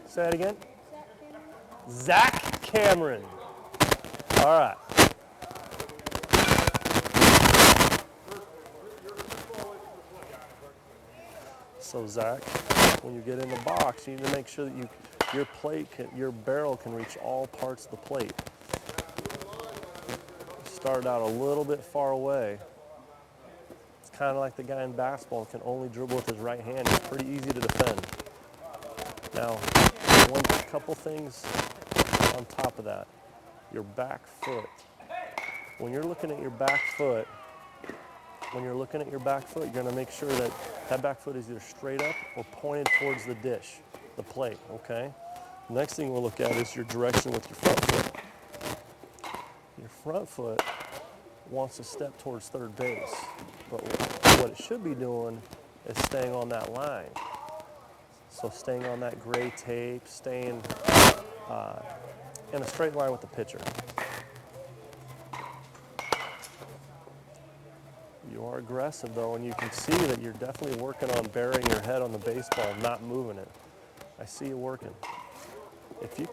Say that again. Zach Cameron. All right. So Zach, when you get in the box, you need to make sure that your barrel can reach all parts of the plate. Start out a little bit far away. It's kind of like the guy in basketball can only dribble with his right hand. It's pretty easy to defend. Now, couple things on top of that. Your back foot. When you're looking at your back foot, you're going to make sure that that back foot is either straight up or pointed towards the dish, the plate, okay? The next thing we'll look at is your direction with your front foot. Your front foot wants to step towards third base, but what it should be doing is staying on that line. So staying on that gray tape, staying in a straight line with the pitcher. You are aggressive though, and you can see that you're definitely working on burying your head on the baseball, not moving it. I see you working. If you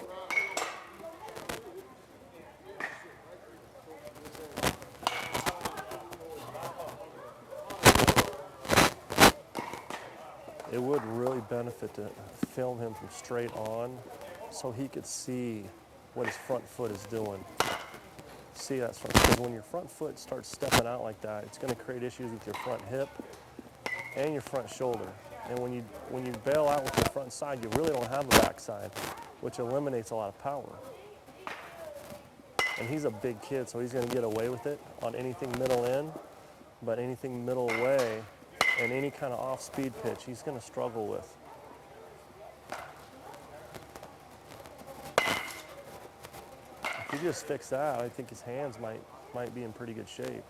It would really benefit to film him from straight on so he could see what his front foot is doing. See that, because when your front foot starts stepping out like that, it's going to create issues with your front hip and your front shoulder. And when you bail out with your front side, you really don't have a back side, which eliminates a lot of power. And he's a big kid, so he's going to get away with it on anything middle in, but anything middle away and any kind of off-speed pitch, he's going to struggle with. If he just fix that, I think his hands might be in pretty good shape.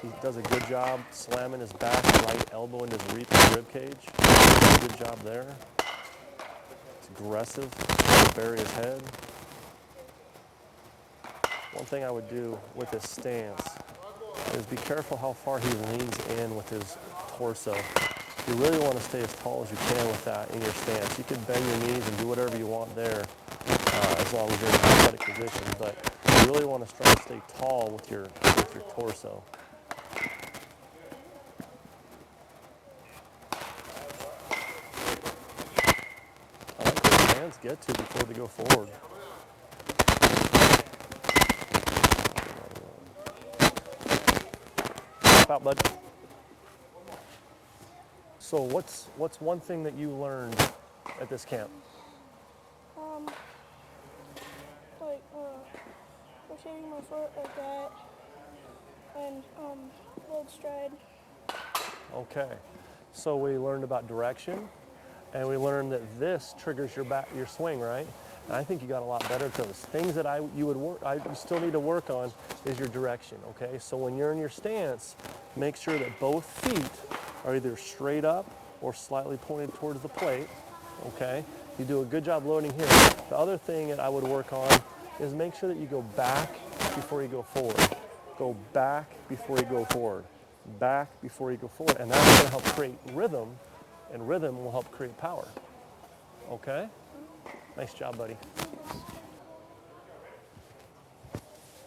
He does a good job slamming his back right elbow into his rib cage. Good job there. It's aggressive, bury his head. One thing I would do with his stance is be careful how far he leans in with his torso. You really want to stay as tall as you can with that in your stance. You can bend your knees and do whatever you want there as long as you're in an athletic position, but you really want to try to stay tall with your torso. I like where your hands get to before they go forward. Out, bud. So what's one thing that you learned at this camp? Rotating my foot like that and hold stride. Okay, so we learned about direction, and we learned that this triggers your swing, right? And I think you got a lot better at those. Things that you still need to work on is your direction, okay? So when you're in your stance, make sure that both feet are either straight up or slightly pointed towards the plate, okay? You do a good job loading here. The other thing that I would work on is make sure that you go back before you go forward. Go back before you go forward. Back before you go forward. And that's going to help create rhythm, and rhythm will help create power, okay? Nice job, buddy.